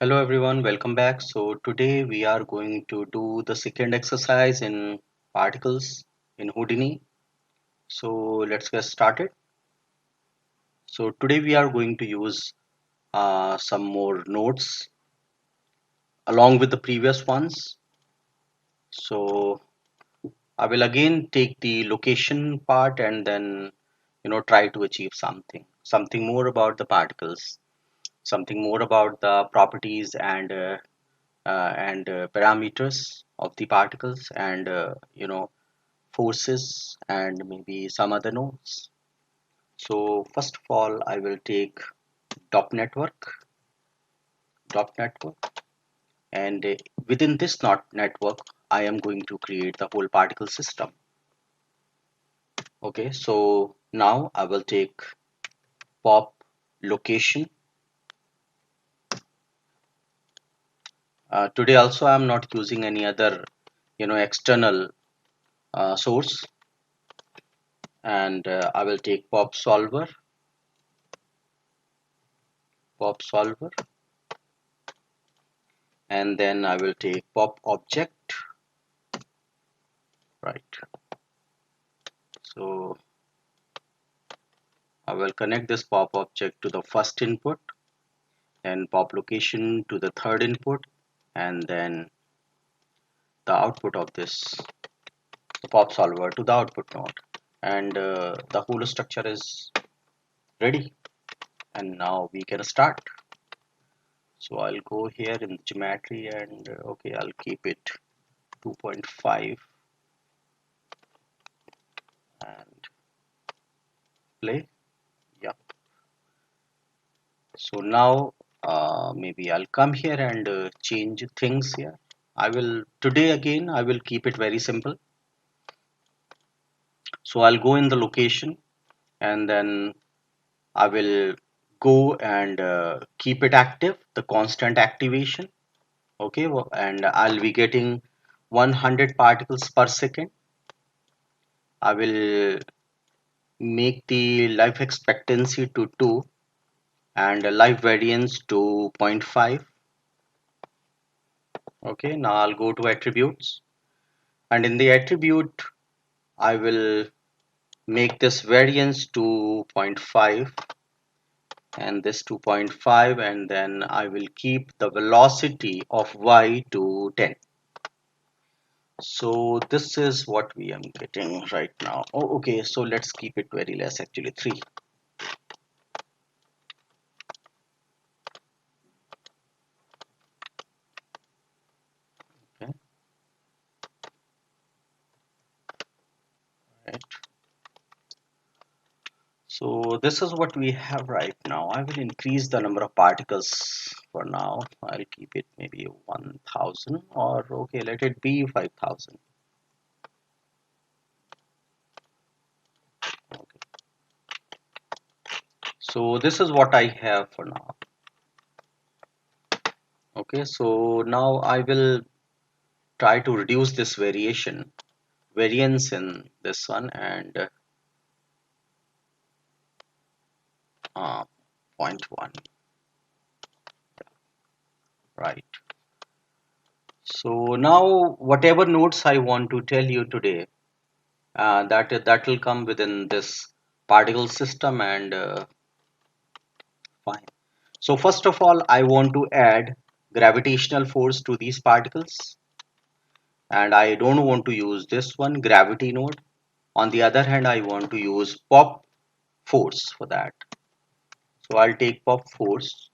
Hello everyone, welcome back. So today we are going to do the second exercise in particles in Houdini. So let's get started. So today we are going to use some more nodes along with the previous ones. So I will again take the location part and then try to achieve something more about the particles, something more about the properties and parameters of the particles and forces and maybe some other nodes. So first of all, I will take dot network, dot network, and within this dot network, I am going to create the whole particle system. Okay, so now I will take pop location. Today also I am not using any other external source, and I will take pop solver, pop solver, and then I will take pop object, right? So I will connect this pop object to the first input and pop location to the third input, and then the output of this, the pop solver, to the output node, and the whole structure is ready, and now we can start. So I'll go here in the geometry and okay, I'll keep it 2.5 and play. Yeah. So now maybe I'll come here and change things here. I will today again I will keep it very simple. So I'll go in the location and then I will go and keep it active, the constant activation. Okay, and I'll be getting 100 particles per second. I will make the life expectancy to 2 and life variance to zero point 0.5. Okay, now I'll go to attributes, and in the attribute I will make this variance to zero point 0.5 and this 2.5, and then I will keep the velocity of y to 10. So this is what we am getting right now. Oh, okay, so let's keep it very less, actually 3. Okay, right. So this is what we have right now. I will increase the number of particles for now. I'll keep it maybe 1000, or okay, let it be 5000. Okay. So this is what I have for now. Okay, so now I will try to reduce this variance in this one, and zero point 0.1, right? So now whatever nodes I want to tell you today, that will come within this particle system, and fine. So first of all, I want to add gravitational force to these particles, and I don't want to use this one gravity node. On the other hand, I want to use pop force for that. So I'll take pop force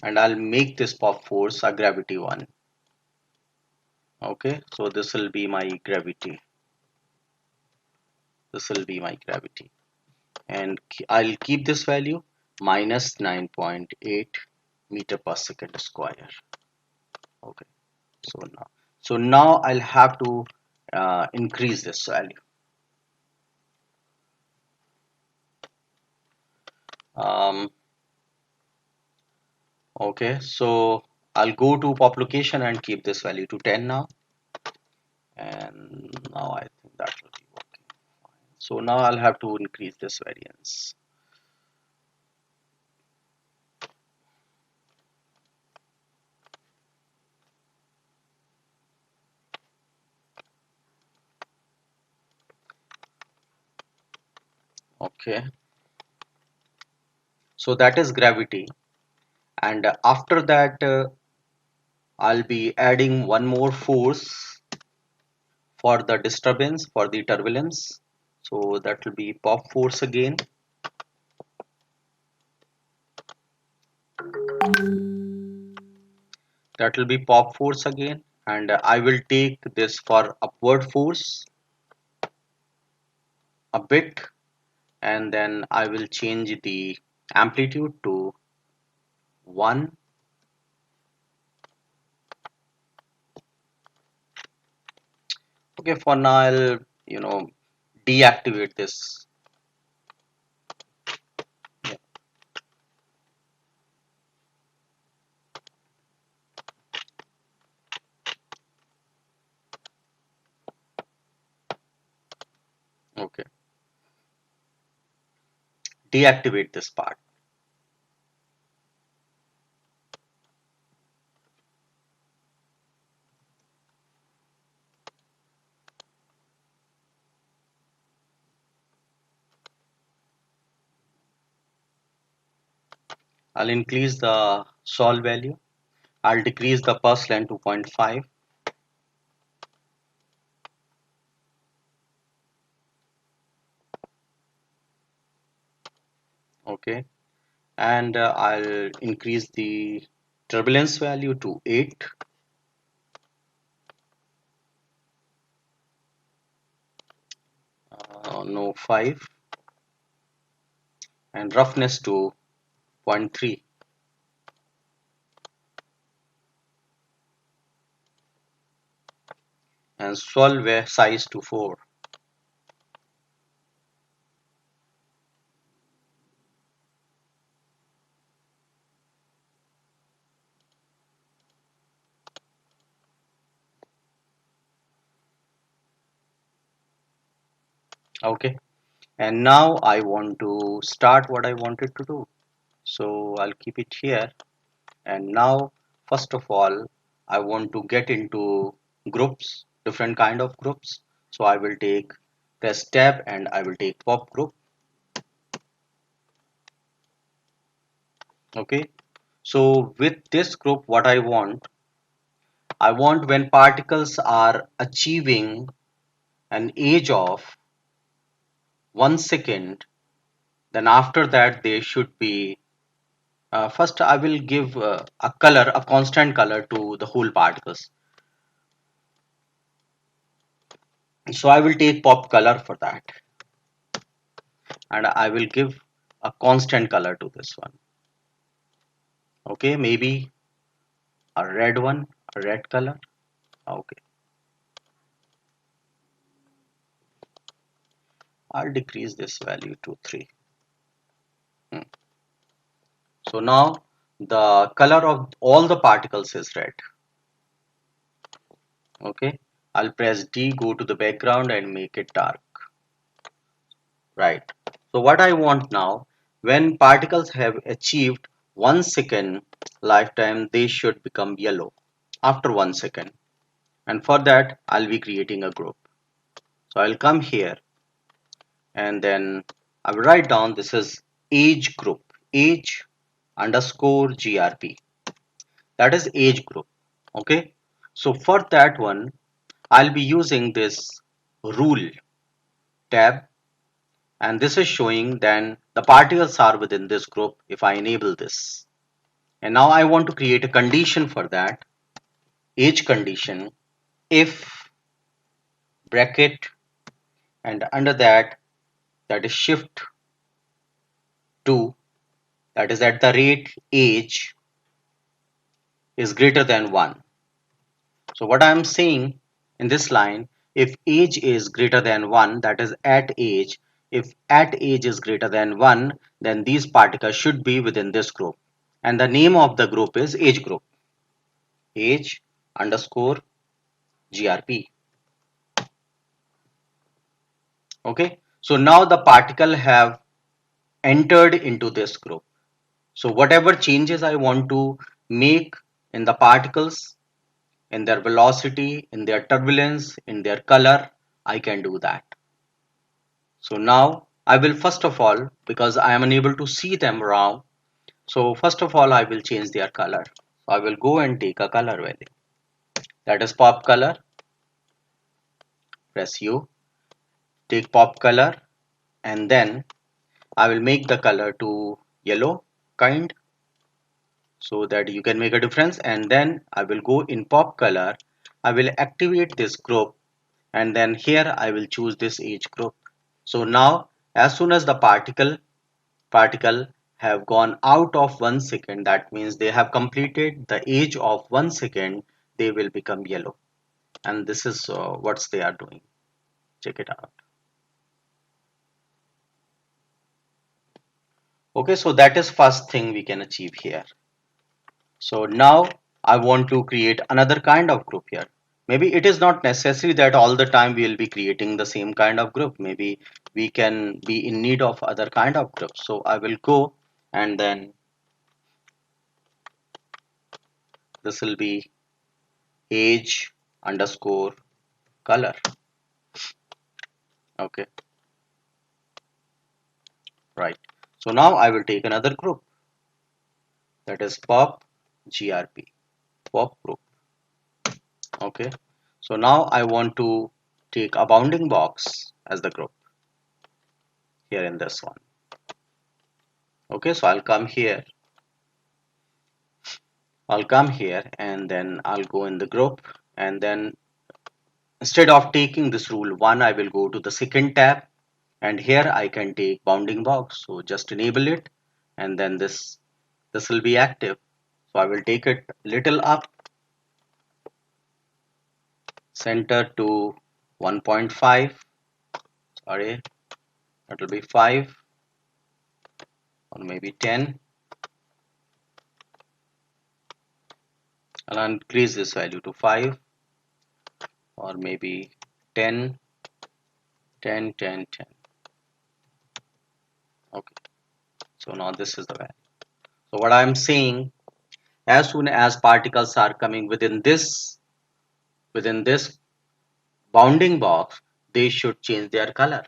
and I'll make this pop force a gravity one. Okay, so this will be my gravity. This will be my gravity, and I'll keep this value minus 9.8 meter per second square. Okay, so now I'll have to increase this value. Um, okay, so I'll go to population and keep this value to 10 now, and now I think that will be working. So now I'll have to increase this variance. Okay, so that is gravity, and after that I'll be adding one more force for the disturbance, for the turbulence. So that will be pop force again. That will be pop force again, and I will take this for upward force a bit, and then I will change the amplitude to 1. Okay, for now I'll deactivate this. Yeah, okay, deactivate this part. I'll increase the sol value. I'll decrease the pulse length to 0.5. Okay, and I'll increase the turbulence value to 8. No, 5, and roughness to zero point 0.3, and swirl size to 4. Okay, and now I want to start what I wanted to do. So I'll keep it here, and now first of all I want to get into groups, different kind of groups. So I will take press tab and I will take pop group. Okay, so with this group what I want when particles are achieving an age of 1 second, then after that they should be first I will give a color, a constant color to the whole particles. So I will take pop color for that, and I will give a constant color to this one. Okay, maybe a red one, a red color. Okay, I'll decrease this value to 3. Hmm. So now the color of all the particles is red. Okay, I'll press D, go to the background and make it dark. Right. So what I want now, when particles have achieved 1 second lifetime, they should become yellow after 1 second. And for that, I'll be creating a group. So I'll come here and then I will write down this is age group, age underscore GRP. That is age group. Okay. So for that one, I'll be using this rule tab, and this is showing then the particles are within this group if I enable this. And now I want to create a condition for that, age condition, if bracket, and under that, that is shift 2, that is at the rate age is greater than 1. So what I am saying in this line, if age is greater than 1, that is at age, if at age is greater than 1, then these particles should be within this group. And the name of the group is age group, age underscore GRP. Okay, so now the particle have entered into this group. So whatever changes I want to make in the particles, in their velocity, in their turbulence, in their color, I can do that. So now I will first of all, because I am unable to see them around, so first of all I will change their color. So I will go and take a color value, that is pop color. Press U, take pop color, and then I will make the color to yellow kind, so that you can make a difference. And then I will go in pop color, I will activate this group, and then here I will choose this age group. So now as soon as the particle have gone out of 1 second, that means they have completed the age of 1 second, they will become yellow. And this is what they are doing. Check it out. Okay, so that is first thing we can achieve here. So now I want to create another kind of group here. Maybe it is not necessary that all the time we will be creating the same kind of group. Maybe we can be in need of other kind of groups. So I will go, and then this will be age underscore color. Okay, right. So now I will take another group, that is pop grp, pop group. Okay, so now I want to take a bounding box as the group here in this one. Okay, so I'll come here and then I'll go in the group, and then instead of taking this rule 1, I will go to the second tab, and here I can take bounding box. So just enable it, and then this will be active. So I will take it little up, center to 1.5, sorry, that will be 5 or maybe 10. I'll increase this value to 5 or maybe 10, 10, 10, 10. Okay, so now this is the value. So what I'm saying, as soon as particles are coming within this bounding box, they should change their color.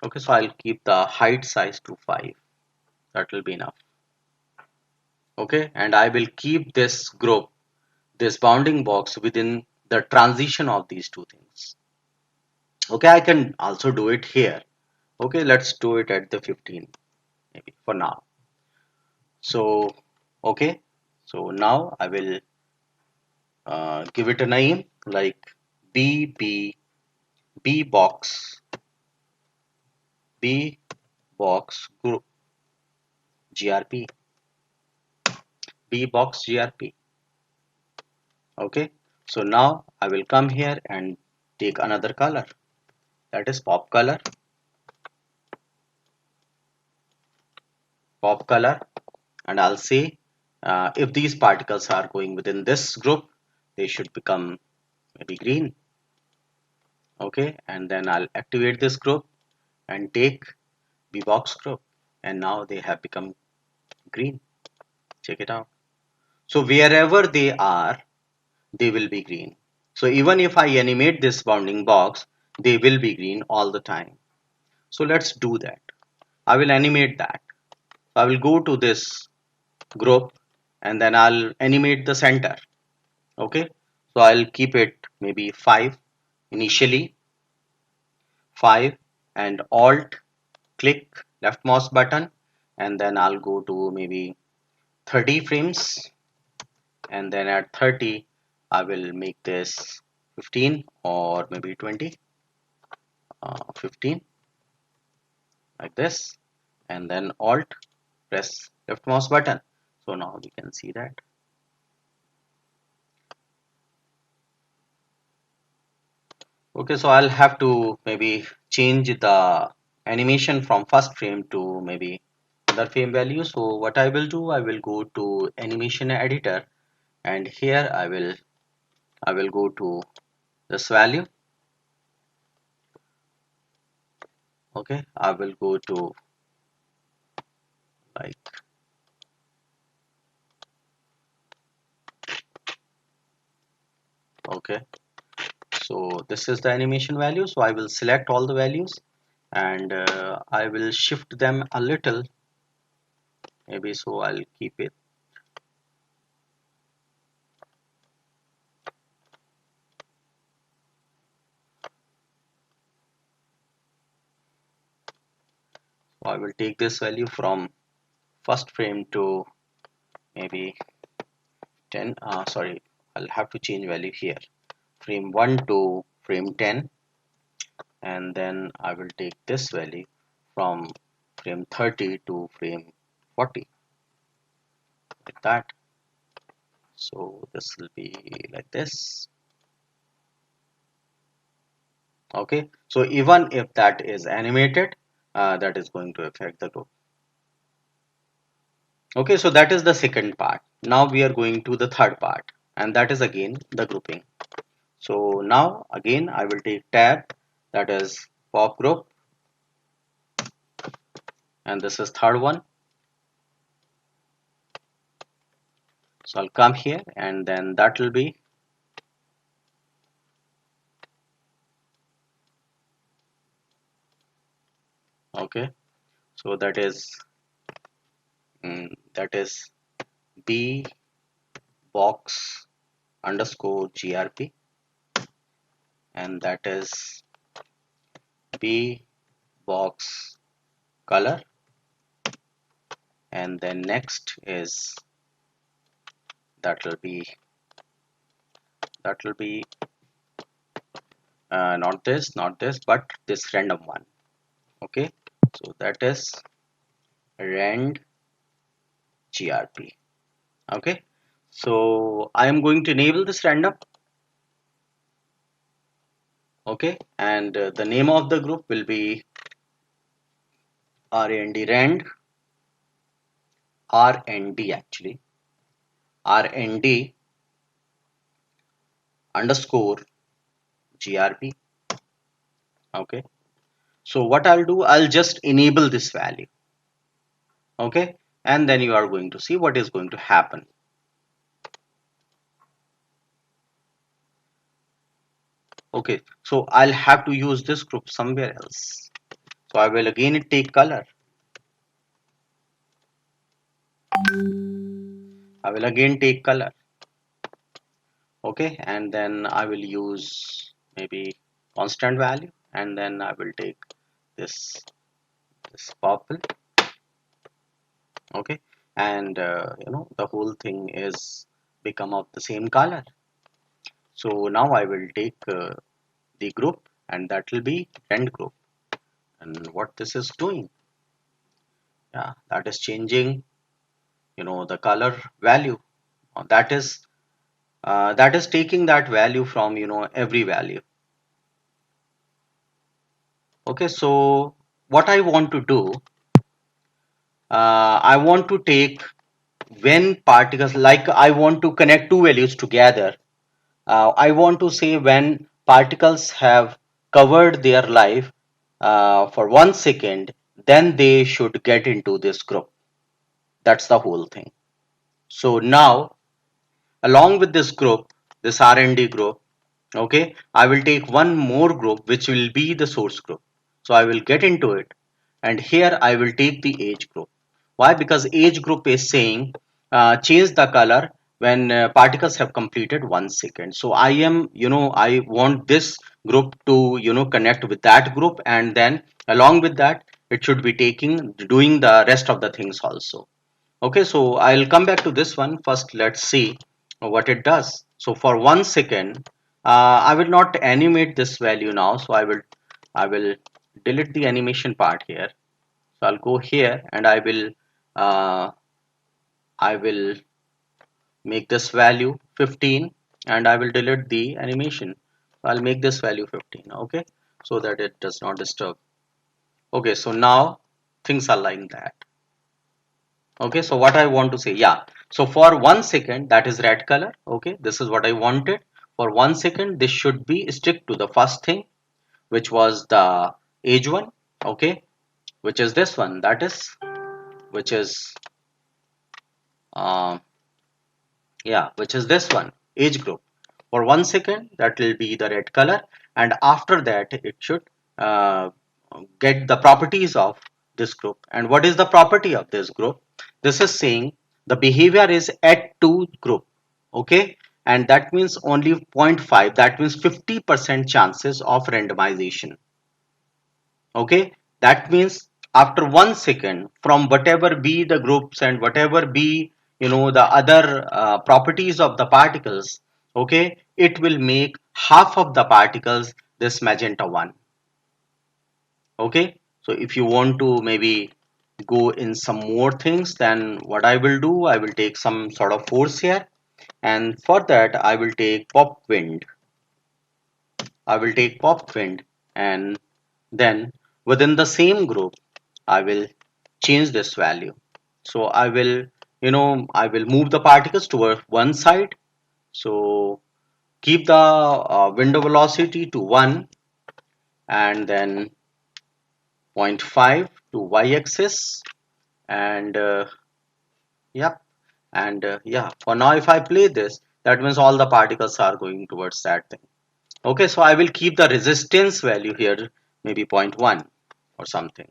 Okay, so I'll keep the height size to 5. That will be enough. Okay, and I will keep this group, this bounding box, within the transition of these two things. Okay, I can also do it here. Okay, let's do it at the 15 maybe for now. So okay, so now I will give it a name like B box, B box group grp, B box grp. Okay, so now I will come here and take another color, that is pop color, and I'll say if these particles are going within this group, they should become maybe green. Okay, and then I'll activate this group and take bbox group, and now they have become green. Check it out. So wherever they are, they will be green. So even if I animate this bounding box, they will be green all the time. So let's do that. I will animate that. So I will go to this group, and then I'll animate the center. Okay, so I'll keep it maybe 5 initially, 5, and alt click left mouse button, and then I'll go to maybe 30 frames, and then at 30 I will make this 15 or maybe 20, 15 like this, and then alt press left mouse button. So now we can see that. Okay, so I'll have to maybe change the animation from first frame to maybe other frame value. So what I will do, I will go to animation editor, and here I will go to this value. Okay, I will go to like, okay, so this is the animation value. So I will select all the values, and I will shift them a little, maybe, so I'll keep it. So I will take this value from first frame to maybe 10, sorry, I'll have to change value here, frame 1 to frame 10, and then I will take this value from frame 30 to frame 40, like that. So this will be like this. Okay, so even if that is animated, that is going to affect the group. Okay, so that is the second part. Now we are going to the third part, and that is again the grouping. So now again I will take tab, that is pop group, and this is third one. So I'll come here, and then that will be okay. So that is B box underscore grp, and that is B box color, and then next is that will be not this, but this random one. Okay, so that is rand grp. Okay, so I am going to enable this random. Okay, and the name of the group will be rnd actually rnd underscore grp. Okay, so what I'll do, I'll just enable this value. Okay, and then you are going to see what is going to happen. Okay, so I'll have to use this group somewhere else. So I will again take color. I will again take color. Okay, and then I will use maybe constant value, and then I will take this purple. Okay, and the whole thing is become of the same color. So now I will take the group, and that will be rand group. And what this is doing, yeah, that is changing, the color value. That is taking that value from every value. Okay, so what I want to do, I want to take when particles, like I want to connect two values together. I want to say when particles have covered their life for 1 second, then they should get into this group. That's the whole thing. So now, along with this group, this RND group, okay, I will take one more group which will be the source group. So I will get into it, and here I will take the age group. Why? Because age group is saying change the color when particles have completed 1 second. So I am, I want this group to connect with that group, and then along with that it should be doing the rest of the things also. Okay, so I'll come back to this one first. Let's see what it does. So for 1 second, I will not animate this value now. So I will delete the animation part here. So I'll go here, and I will make this value 15, and I will delete the animation. I'll make this value 15. Okay, so that it does not disturb. Okay, so now things are like that. Okay, so what I want to say, yeah, so for 1 second, that is red color. Okay, this is what I wanted. For 1 second, this should be stick to the first thing, which was the age one. Okay, which is this one, that is, which is uh, yeah, which is this one, age group. For 1 second, that will be the red color, and after that it should uh, get the properties of this group. And what is the property of this group? This is saying the behavior is add to group. Okay, and that means only zero point 0.5, that means 50% chances of randomization. Okay, that means after 1 second, from whatever be the groups and whatever be, the other properties of the particles, okay, it will make half of the particles this magenta one. Okay, so if you want to maybe go in some more things, then what I will do, I will take some sort of force here, and for that I will take pop wind. I will take pop wind, and then within the same group I will change this value. So I will move the particles toward one side. So keep the window velocity to 1, and then zero point 0.5 to y-axis, and yep, and yeah, for now if I play this, that means all the particles are going towards that thing. Okay, so I will keep the resistance value here, maybe zero point 0.1 or something.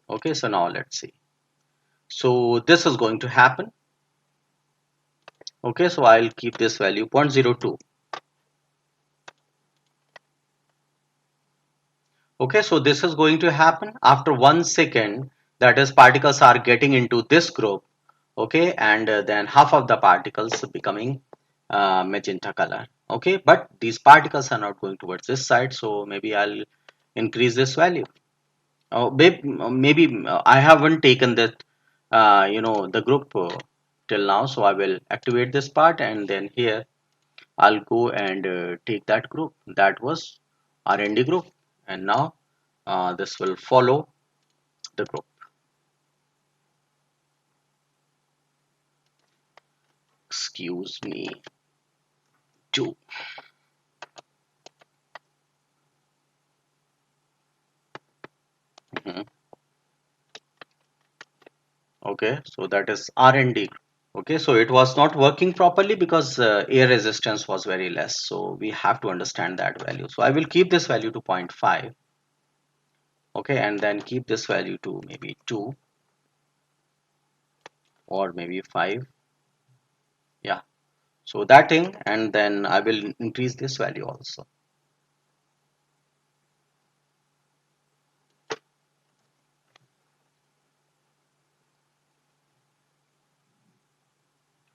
Okay, so now let's see. So this is going to happen. Okay, so I'll keep this value 0.02. Okay, so this is going to happen after 1 second, that is particles are getting into this group. Okay, and then half of the particles becoming magenta color. Okay, but these particles are not going towards this side, so maybe I'll increase this value. Oh, maybe I haven't taken that the group till now, so I will activate this part, and then here I'll go and take that group. That was R&D group, and now this will follow the group. Excuse me. 2. Mhm. Okay, so that is R&D. Okay, so it was not working properly because air resistance was very less. So we have to understand that value. So I will keep this value to zero point 0.5. Okay, and then keep this value to maybe 2 or maybe 5. Yeah, so that thing, and then I will increase this value also.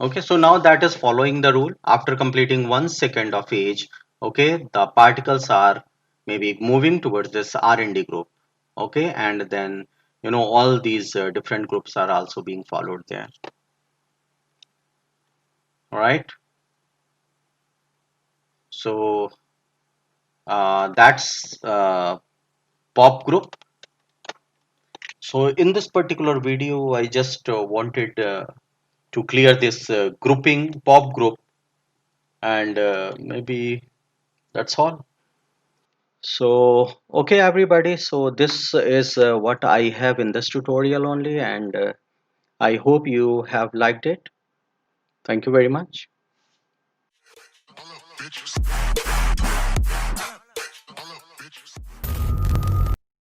Okay, so now that is following the rule. After completing 1 second of age, okay, the particles are maybe moving towards this R&D group. Okay, and then all these different groups are also being followed there. All right, so that's pop group. So in this particular video, I just wanted to clear this grouping pop group, and maybe that's all. So okay everybody, so this is what I have in this tutorial only, and I hope you have liked it. Thank you very much.